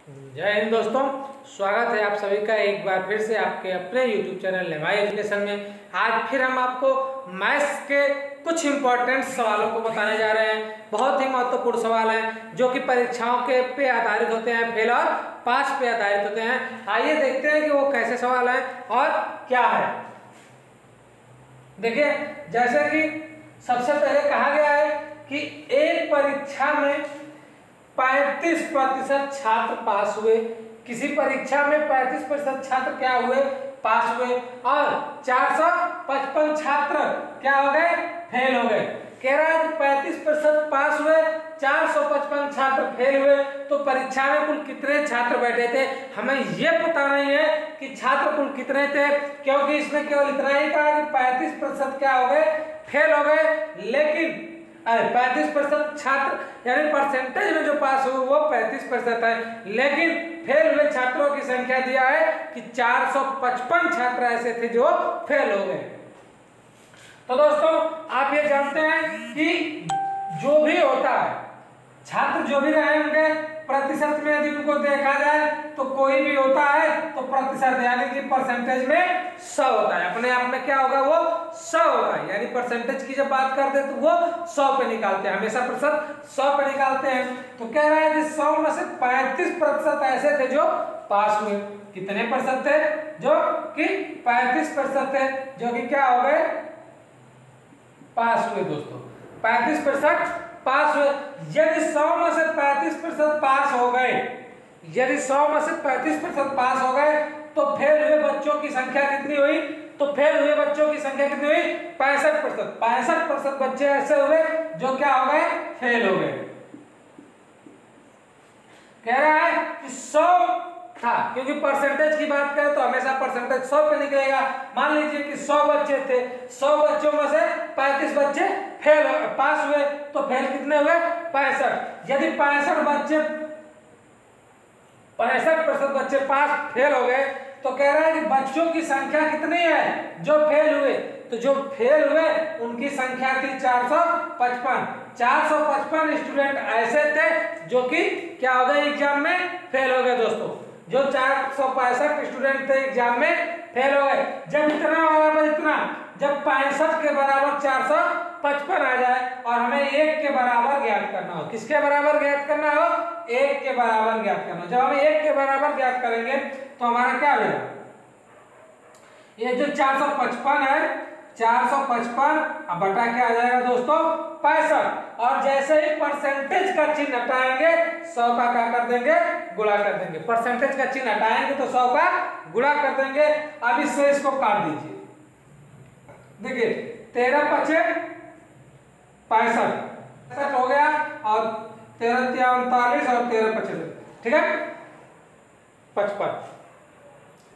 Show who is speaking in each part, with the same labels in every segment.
Speaker 1: जय हिंद दोस्तों, स्वागत है आप सभी का एक बार फिर से आपके अपने YouTube चैनल लेवाई एजुकेशन में। आज फिर हम आपको मैथ्स के कुछ इंपॉर्टेंट सवालों को बताने जा रहे हैं। बहुत ही महत्वपूर्ण सवाल हैं जो कि परीक्षाओं के पे आधारित होते हैं, फेल और पास पे आधारित होते हैं। आइए देखते हैं कि वो कैसे सवाल हैं और क्या है। देखिए, जैसे कि सबसे पहले कहा गया है कि एक परीक्षा में 35% छात्र पास हुए। किसी परीक्षा में 35% छात्र क्या हुए? पास हुए। और 455 छात्र क्या हो गए? फेल हो गए। कह रहा है कि 35% पास हुए, 455 छात्र फेल हुए, तो परीक्षा में कुल कितने छात्र बैठे थे? हमें यह पता नहीं है कि छात्र कुल कितने थे, क्योंकि इसने केवल इतना ही कहा कि 35% क्या हो गए? फेल हो गए। लेकिन 35% छात्र यानी परसेंटेज में जो पास हुए वो 35% है, लेकिन फेल हुए छात्रों की संख्या दिया है कि 455 छात्र ऐसे थे जो फेल हो गए। तो दोस्तों, आप ये जानते हैं कि जो भी होता है, छात्र जो भी रहे होंगे, प्रतिशत में यदि उनको देखा जाए तो कोई भी होता है तो प्रतिशत यानी कि परसेंटेज में 100 होता है। अपने आप में क्या होगा? वो 100 होगा। यानी परसेंटेज की जब बात करते हैं तो वो 100 पे निकालते हैं, हमेशा प्रतिशत 100 पे निकालते हैं। तो कह रहा है कि 100 में से 35% ऐसे थे जो पास हुए। कितने प्रतिशत थे? जो कि 35% थे जो कि क्या हो गए? पास हुए। दोस्तों, 35% पास हुए। यदि 100 में से 35% पास हो गए, यदि 100 में से 35% पास हो गए, तो फेल हुए बच्चों की संख्या कितनी हुई? तो फेल हुए बच्चों की संख्या कितनी हुई? 65%। 65% बच्चे ऐसे हुए जो क्या हो गए? फेल हो गए। कह रहा है कि 100 था, क्योंकि परसेंटेज की बात करें तो हमेशा परसेंटेज 100 पे निकलेगा। मान लीजिए कि 100 बच्चे थे, 100 बच्चों में से 35 बच्चे पास हुए, तो फेल कितने हुए? 65। यदि 65% बच्चे पास फेल हो गए, तो कह रहा है कि बच्चों की संख्या कितनी है जो फेल हुए? तो जो फेल हुए उनकी संख्या थी 455। 455 स्टूडेंट ऐसे थे जो कि क्या हो गए? एग्जाम में फेल हो गए। दोस्तों, जो 465 स्टूडेंट थे एग्जाम में फेल हो गए। जब इतना बराबर इतना, जब 65 के बराबर 455 आ जाए और हमें 1 के बराबर ज्ञात करना हो। किसके बराबर ज्ञात करना हो? 1 के बराबर ज्ञात करना हो। जब हम 1 के बराबर ज्ञात करेंगे तो हमारा क्या होगा? ये जो 455 है, 455 अब बटा क्या आ जाएगा दोस्तों? 65। और जैसे ही परसेंटेज का चिन्ह हटाएंगे, 100 का क्या कर देंगे? गुणा कर देंगे। परसेंटेज का चिन्ह हटाएंगे तो 100 का गुणा कर देंगे। अब इससे इसको काट दीजिए। देखिए, 13 पचे 65 हो गया, और 13 तिया 39 और 13 पचे, ठीक है, 55।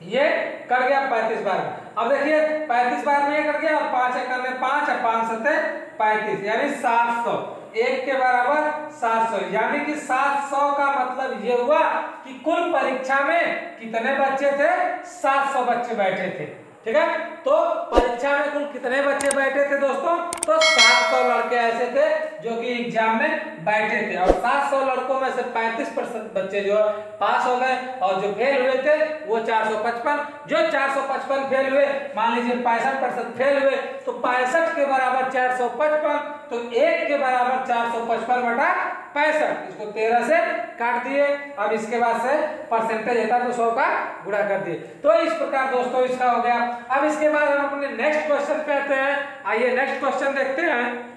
Speaker 1: ये कट गया 35 बार में। अब देखिए, 35 बार में ये कट गया, और 5 एकड़ में 5 और 5 सत्ते 35, यानी 700। 1 के बराबर 700, यानी कि 700 का मतलब ये हुआ कि कुल परीक्षा में कितने बच्चे थे? 700 बच्चे बैठे थे। ठीक है, तो परीक्षा में कुल कितने बच्चे बैठे थे दोस्तों? तो 700 लड़के ऐसे थे जो कि एग्जाम में बैठे थे, और 700 लड़कों में से 35% बच्चे जो पास हो गए, और जो फेल हुए थे वो 455। जो 455 फेल हुए, मान लीजिए 65% फेल हुए, तो 65 के बराबर 455, तो 1 के बराबर 455 बटा 65। इसको 13 से काट दिए। अब इसके बाद से परसेंटेज होता तो 100 का गुणा कर दिए। तो इस प्रकार दोस्तों इसका हो गया। अब इसके बाद हम अपने नेक्स्ट क्वेश्चन पे आते हैं। आइए नेक्स्ट क्वेश्चन देखते हैं।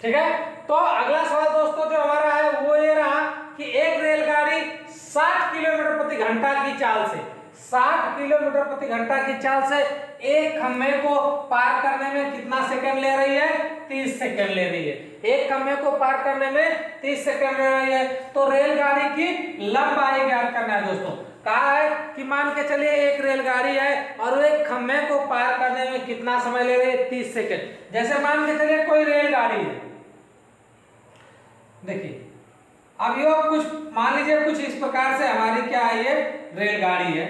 Speaker 1: ठीक है, तो अगला सवाल दोस्तों जो हमारा है वो ये रहा कि एक रेलगाड़ी 60 किलोमीटर प्रति घंटा की चाल से 60 किलोमीटर प्रति घंटा की चाल से एक खंभे को पार करने में कितना सेकंड ले रही है? 30 सेकंड ले रही है। एक खंभे को पार करने में 30 सेकंड ले रही है, तो रेलगाड़ी की लंबाई ज्ञात करना है। दोस्तों, कहा है कि मान के चलिए एक रेलगाड़ी है और वो एक खंभे को पार करने में कितना समय ले रही है? 30 सेकंड। जैसे मान के चलिए कोई रेलगाड़ी है, देखिए अब ये कुछ मान लीजिए कुछ इस प्रकार से हमारी क्या है, ये रेलगाड़ी है,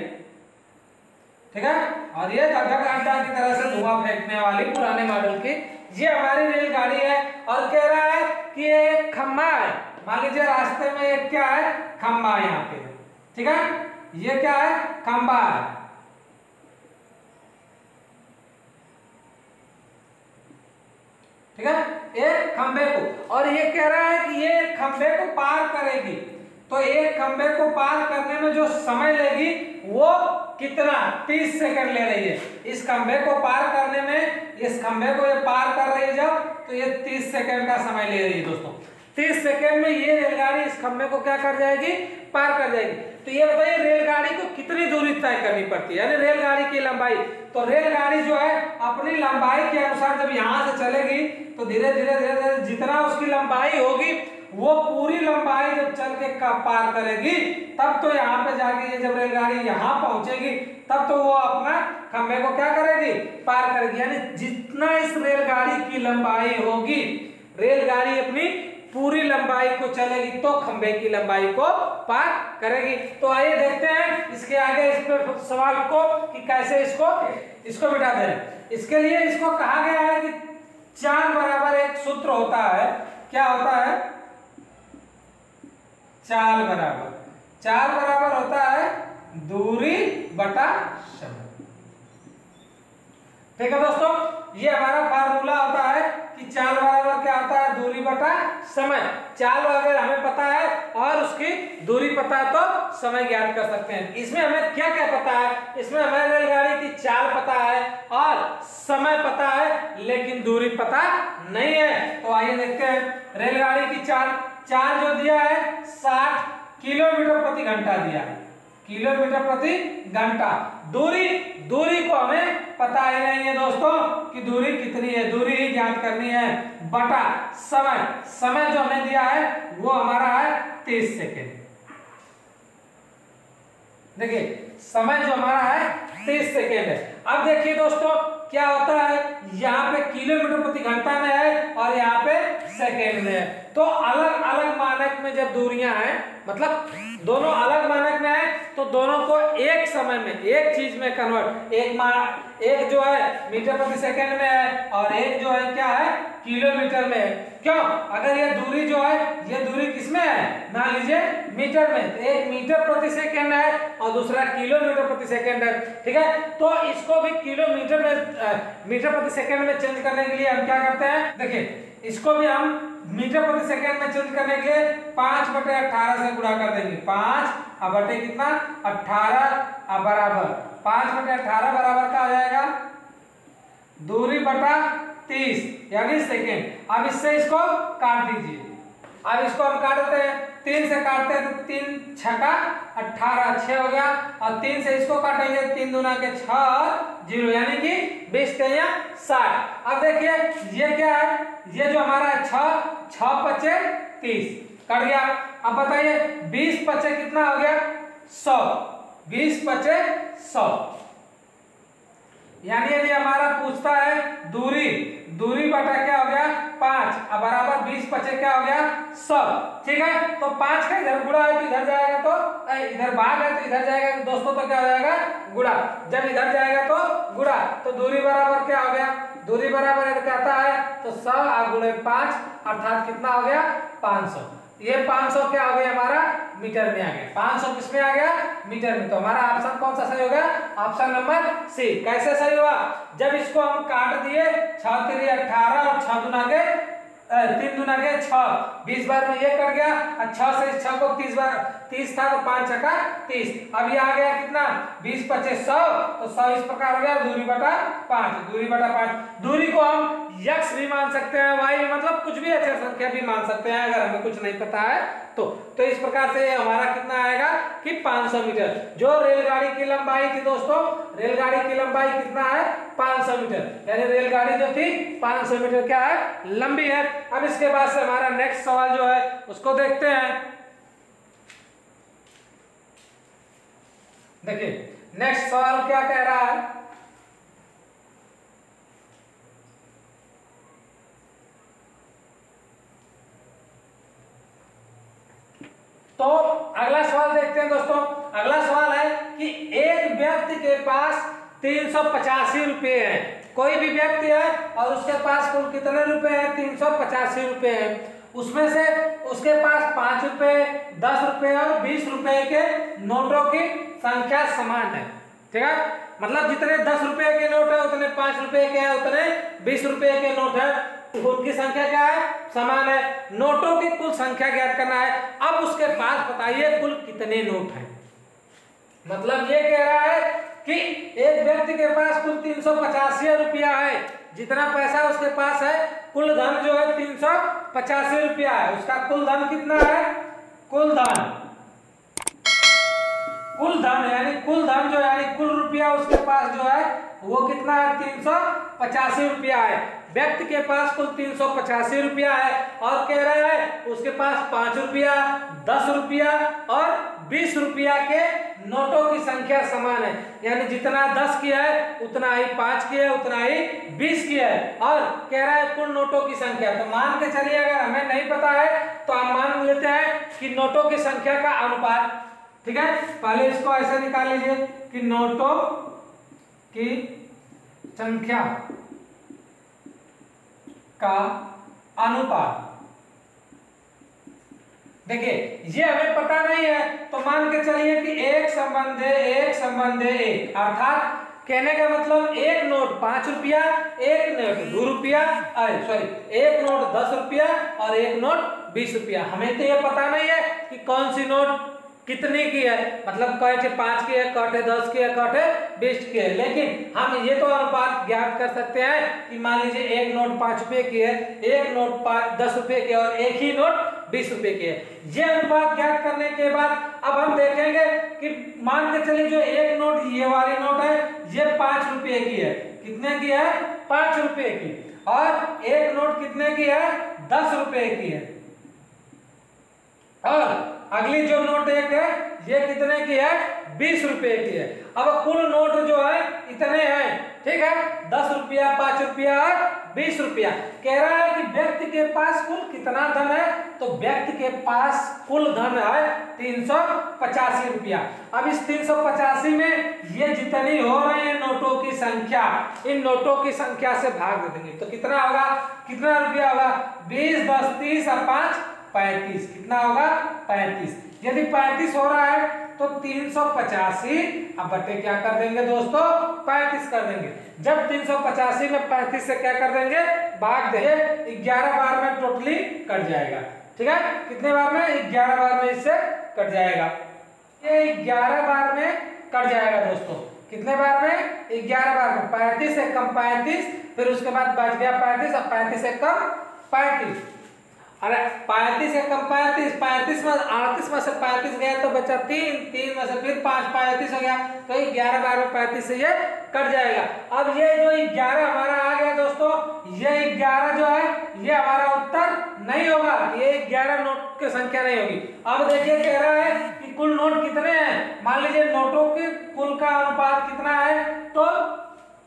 Speaker 1: ठीक है, और ये धक-धक अड्डा की तरह से धुआं फेंकने वाली पुराने मॉडल की ये हमारी रेलगाड़ी है। और कह रहा है कि ये एक खंभा है, मान लीजिए रास्ते में एक क्या है, खंभा यहाँ पे, ठीक है, ये क्या है, खंभा है, ठीक है, एक खंभे को, और ये कह रहा है कि ये खंभे को पार करेगी, तो एक खंभे को पार करने में जो समय लेगी वो कितना, 30 सेकंड ले रही है। इस खंभे को पार करने में, इस खंभे को ये पार कर रही है जब, तो ये 30 सेकंड का समय ले रही है दोस्तों। 30 सेकंड में ये रेलगाड़ी इस खंभे को क्या कर जाएगी, पार कर जाएगी। तो ये बताइए रेलगाड़ी को कितनी दूरी तय करनी पड़ती है, यानी रेलगाड़ी की लंबाई। तो रेलगाड़ी जो है अपनी लंबाई के अनुसार जब यहाँ से चलेगी तो धीरे धीरे धीरे धीरे जितना उसकी लंबाई होगी वो पूरी लंबाई जब चल के पार करेगी, तब तो यहाँ पे जाके ये जब रेलगाड़ी यहाँ पहुंचेगी तब तो वो अपना खंभे को क्या करेगी, पार करेगी। यानी जितना इस रेलगाड़ी की लंबाई होगी, रेलगाड़ी अपनी पूरी लंबाई को चलेगी तो खंभे की लंबाई को पार करेगी। तो आइए देखते हैं इसके आगे इस पे सवाल को कि कैसे इसको मिटा दें। इसके लिए इसको कहा गया है कि चाल बराबर एक सूत्र होता है, क्या होता है, चाल बराबर होता है दूरी बटा समय। ठीक है दोस्तों, ये हमारा फार्मूला होता है कि चाल बराबर क्या होता है, दूरी बटा समय। चाल अगर हमें पता है और उसकी दूरी पता है तो समय ज्ञात कर सकते हैं। इसमें हमें क्या क्या पता है, इसमें हमें रेलगाड़ी की चाल पता है और समय पता है लेकिन दूरी पता नहीं है। तो आइए देखते हैं रेलगाड़ी की चाल जो दिया है 60 किलोमीटर प्रति घंटा दिया है, किलोमीटर प्रति घंटा। दूरी को हमें पता ही नहीं है दोस्तों कि दूरी कितनी है, दूरी ही ज्ञात करनी है, बटा समय जो हमें दिया है वो हमारा है 30 सेकेंड। देखिए समय जो हमारा है 30 सेकेंड है। अब देखिए दोस्तों क्या होता है, यहाँ पे किलोमीटर प्रति घंटा में है और यहाँ पे सेकेंड में है। तो अलग अलग मानक में जब दूरियां हैं, मतलब दोनों अलग मानक में है, तो दोनों को एक समय में एक चीज में कन्वर्ट, एक जो है मीटर प्रति सेकेंड में है और एक जो है क्या है, किलोमीटर में है। क्यों, अगर ये दूरी जो है ये दूरी किसमें है, मान लीजिए मीटर में, तो एक मीटर प्रति सेकेंड है और दूसरा किलोमीटर प्रति सेकेंड है, ठीक है। तो इसको भी किलोमीटर में मीटर प्रति सेकेंड में चेंज करने के लिए हम क्या करते हैं, देखिए इसको भी हम मीटर प्रति सेकेंड में चेंज करने के लिए 5/18 से गुणा कर देंगे। 5 बटे कितना, 18 बराबर 5/18 बराबर क्या आ जाएगा, दूरी बटा 30 यानी सेकेंड। अब इससे इसको काट दीजिए। अब इसको हम काटते हैं, 3 से काटते हैं तो 3 छका 18, 6 हो गया, और 3 से इसको काटेंगे 3 दूना के 6 0 यानी कि 20 या 60। अब देखिए ये क्या है, ये जो हमारा है 6 पचे 30 कट गया। अब बताइए 20 पचे कितना हो गया, 100, 20 पचे 100। यानी यदि हमारा पूछता है दूरी बटा क्या हो गया 5 अब बराबर 20 पचे क्या हो गया 100, ठीक है। तो 5 का इधर गुणा है तो इधर जाएगा, तो इधर भाग है तो इधर जाएगा दोस्तों, तो क्या हो जाएगा गुणा। जब इधर जाएगा तो गुणा, तो दूरी बराबर क्या हो गया, दूरी बराबर कहता है तो 100 गुणे 5 अर्थात कितना हो गया 500। ये 500 क्या हो गया हमारा मीटर में आ गया, 500 किसमें आ गया, मीटर में। तो हमारा ऑप्शन कौन सा सही हो गया, ऑप्शन नंबर सी। कैसे सही हुआ, जब इसको हम काट दिए 6 3 18 और 6 दूना के 3 दूना के 6, 20 बार में ये कट गया, और 6 से 6 को 30 बार 30 था तो 5 छक्का 30। अब ये आ गया कितना 20 पचे 100, तो 100 इस प्रकार हो गया दूरी बटा 5, दूरी बटा 5। दूरी को हम यक्स भी मान सकते हैं, वाई मतलब कुछ भी अचर संख्या भी मान सकते हैं अगर हमें कुछ नहीं पता है तो इस प्रकार से हमारा कितना आएगा कि 500 मीटर। जो रेलगाड़ी की लंबाई थी दोस्तों, रेलगाड़ी की लंबाई कितना है 500 मीटर, यानी रेलगाड़ी जो थी 500 मीटर क्या है लंबी है। अब इसके बाद से हमारा नेक्स्ट सवाल जो है उसको देखते हैं। देखिए नेक्स्ट सवाल क्या कह रहा है, तो अगला सवाल देखते हैं दोस्तों। अगला सवाल है कि एक व्यक्ति के पास 385 रुपये है। कोई भी व्यक्ति है और उसके पास कुल कितने रुपए हैं? 385 रुपये हैं। उसमें से उसके पास 5 रुपए, 10 रुपए और 20 रुपए के नोटों की संख्या समान है। ठीक है, मतलब जितने 10 रुपए के नोट है उतने 5 रुपए के हैं, उतने 20 रुपए के नोट है, उनकी संख्या क्या है? समान है। नोटों की कुल संख्या ज्ञात करना है। अब उसके पास बताइए कुल कितने नोट हैं। मतलब ये कह रहा है कि एक व्यक्ति के पास कुल 385 रुपया है, जितना पैसा उसके पास है, कुल धन जो है 385 रुपया है। उसका कुल धन कितना है? कुल धन यानी कुल रुपया उसके पास जो है वो कितना है? 385 रुपया है। व्यक्ति के पास कुल 385 रुपया है और कह रहा है उसके पास 5 रुपया, 10 रुपया और 20 रुपया के नोटों की संख्या समान है। यानी जितना 10 की है उतना ही 5 की है, उतना ही 20 की है। और कह रहा है कुल नोटों की संख्या। तो मान के चलिए अगर हमें नहीं पता है तो हम मान लेते हैं कि नोटों की संख्या का अनुपात। ठीक है, पहले इसको ऐसे निकाल लीजिए कि नोटों की संख्या का अनुपात। देखिए ये हमें पता नहीं है तो मान के चलिए कि 1 संबंध 1, अर्थात कहने का मतलब एक नोट 5 रुपया, एक नोट 2 रुपया, एक नोट 10 रुपया और एक नोट 20 रुपया। हमें तो ये पता नहीं है कि कौन सी नोट कितने की है, मतलब कटे 5 की है, कटे 10 की है, कटे 20 की है। लेकिन हम ये तो अनुपात ज्ञात कर सकते हैं कि मान लीजिए एक नोट 5 रुपए की है, एक नोट 10 रुपए की और एक ही नोट 20 रुपए की है। ये अनुपात ज्ञात करने के बाद अब हम देखेंगे कि मान के चलिए जो एक नोट, ये वाली नोट है, ये 5 रुपए की है। कितने की है? 5 रुपए की। और एक नोट कितने की है? 10 रुपए की है। और अगली जो नोट एक है ये कितने की है? 20 रुपए की है। अब कुल नोट जो है इतने हैं। ठीक है, 10 रुपया, 5 रुपया और 20 रुपया। कह रहा है कि व्यक्ति के पास कुल कितना धन है? तो व्यक्ति के पास कुल धन है 385 रुपया। अब इस 385 में ये जितनी हो रहे हैं नोटों की संख्या, इन नोटों की संख्या से भाग दे देंगे तो कितना होगा? कितना रुपया होगा? 20, 10, 30 और 5 35। कितना होगा? 35। यदि 35 हो रहा है तो 385 अब बटे क्या कर देंगे दोस्तों? 35 कर देंगे। जब 385 में 35 से क्या कर देंगे? भाग देंगे। 11 बार में टोटली कट जाएगा। ठीक है, कितने बार में? 11 बार में इससे कट जाएगा। ये 11 बार में कट जाएगा दोस्तों। कितने बार में? 11 बार में। 35 से कम 35, फिर उसके बाद बच गया 35 और 35 से कम 35। अरे 35 से कम 35, 35 में 38 में से 35 गया तो बचा 3, 3 में से फिर 5, 35 हो गया। तो 11 बार में 35 से ये कट जाएगा। अब ये जो 11 हमारा आ गया दोस्तों, ये 11 जो है ये हमारा उत्तर नहीं होगा। ये 11 नोट की संख्या नहीं होगी। अब देखिए कह रहा है कि कुल नोट कितने हैं। मान लीजिए नोटों के कुल का अनुपात कितना है, तो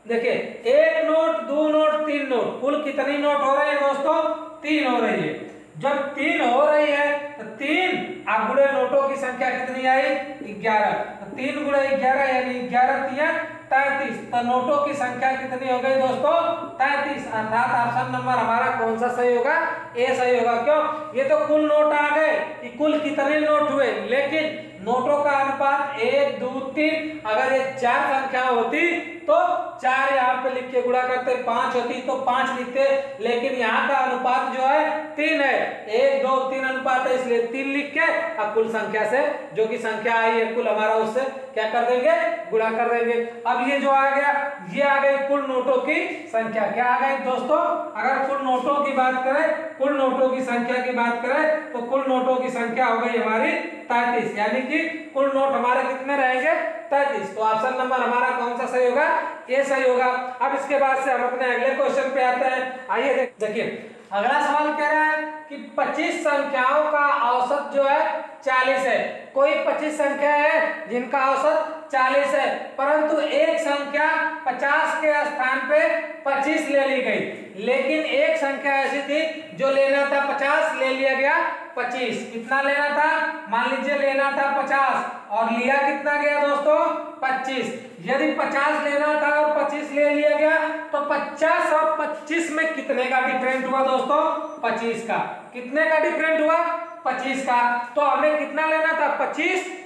Speaker 1: देखिए 1 नोट, 2 नोट, 3 नोट, कुल कितनी नोट हो रही है दोस्तों? 3 हो रही है। जब 3 हो रही है तो 3 आप गुणे नोटों की संख्या कितनी आई? 11। तो 3 गुणे 11 यानी 11 तिया 33। तो नोटों की संख्या कितनी हो गई दोस्तों? 33। अर्थात ऑप्शन नंबर हमारा कौन सा सही होगा? ए सही होगा। क्यों? ये तो कुल नोट आ गए कि कुल कितने नोट हुए, लेकिन नोटों का अनुपात 1, 2, 3। अगर ये 4 संख्या होती तो 4 यहाँ पे लिख के गुणा करते, 5 होती तो 5 लिखते, लेकिन यहाँ का अनुपात जो है 3 है। 1, 2, 3 अनुपात है, इसलिए 3 लिख के अब कुल संख्या से जो की संख्या आई है कुल हमारा, उससे क्या कर देंगे? गुणा कर देंगे। अब ये जो आ गया, ये आ गई कुल नोटों की संख्या। क्या आ गई दोस्तों? अगर कुल नोटों की बात करें, कुल नोटों की संख्या की बात करें तो कुल नोटों की संख्या हो गई हमारी 33। यानी कि कुल नोट हमारे कितने रहेंगे? 33। तो ऑप्शन नंबर हमारा कौन सा सही होगा? ये सही होगा। अब इसके बाद से हम अपने अगले क्वेश्चन पे आते हैं। आइए देखिए अगला सवाल कह रहा है कि 25 संख्याओं का औसत जो है 40 है। कोई 25 संख्या है जिनका औसत 40 है, परंतु एक संख्या 50 के स्थान पे 25 ले ली गई। लेकिन एक संख्या ऐसी थी जो लेना था 50, ले लिया गया 25। कितना लेना था, मान लीजिए लेना था 50 और लिया कितना गया दोस्तों 25। यदि 50 लेना था और 25 ले लिया गया तो 50 और 25 में कितने का डिफरेंट हुआ दोस्तों 25 का। कितने का डिफरेंट हुआ 25 का। तो हमें कितना लेना था 25,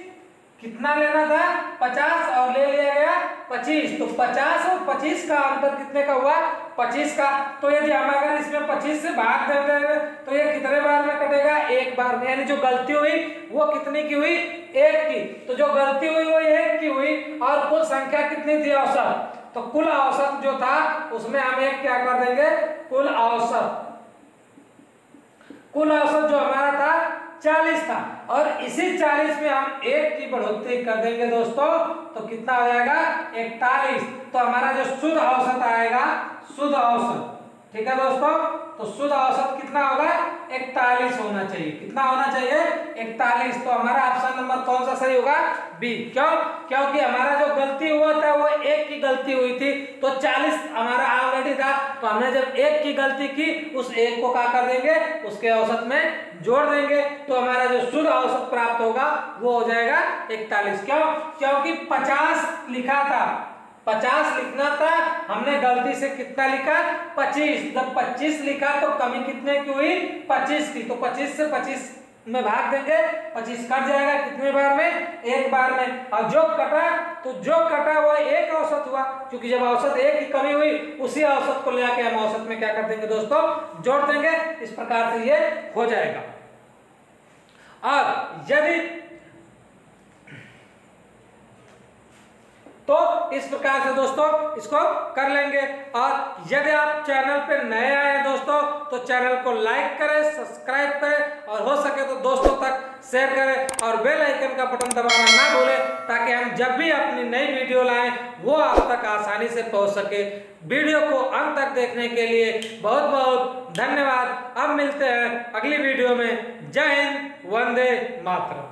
Speaker 1: कितना लेना था 50 और ले लिया गया 25। तो 50 और 25 का अंतर कितने का हुआ 25 का। तो यदि हम अगर इसमें 25 से भाग दे देंगे तो ये कितने बार में कटेगा, एक बार में। यानी जो गलती हुई वो कितनी की हुई, एक की। तो जो गलती हुई वो एक की हुई और कुल संख्या कितनी थी औसत, तो कुल औसत जो था उसमें हम एक क्या कर देंगे, कुल औसत। कुल औसत जो हमारा था 40 था और इसी 40 में हम एक की बढ़ोतरी कर देंगे दोस्तों तो कितना हो जाएगा 41। तो हमारा जो शुद्ध औसत आएगा, शुद्ध औसत, ठीक है दोस्तों, तो शुद्ध औसत कितना होगा 41 होना चाहिए। कितना होना चाहिए 41। तो हमारा ऑप्शन नंबर कौन सा सही होगा, बी। क्यों, क्योंकि हमारा जो गलती हुआ था वो एक की गलती हुई थी तो 40 हमारा ऑलरेडी था। तो हमने जब एक की गलती की उस एक को क्या कर देंगे, उसके औसत में जोड़ देंगे तो हमारा जो शुद्ध औसत प्राप्त होगा वो हो जाएगा 41। क्यों, क्योंकि 50 लिखा था, 50 लिखना था, हमने गलती से कितना लिखा 25। जब 25 लिखा तो कमी कितने की हुई 25 की। तो 25 से 25 में भाग देंगे, 25 कट जाएगा कितने बार में, एक बार में। और जो कटा तो जो कटा वो एक औसत हुआ, क्योंकि जब औसत एक की कमी हुई उसी औसत को लेके हम औसत में क्या कर देंगे दोस्तों, जोड़ देंगे। इस प्रकार से ये हो जाएगा। और यदि तो इस प्रकार से दोस्तों इसको कर लेंगे। और यदि आप चैनल पे नए आए हैं दोस्तों तो चैनल को लाइक करें, सब्सक्राइब करें और हो सके तो दोस्तों तक शेयर करें और बेल आइकन का बटन दबाना ना भूलें ताकि हम जब भी अपनी नई वीडियो लाएं वो आप तक आसानी से पहुंच सके। वीडियो को अंत तक देखने के लिए बहुत बहुत धन्यवाद। अब मिलते हैं अगली वीडियो में। जय हिंद, वंदे मातरम।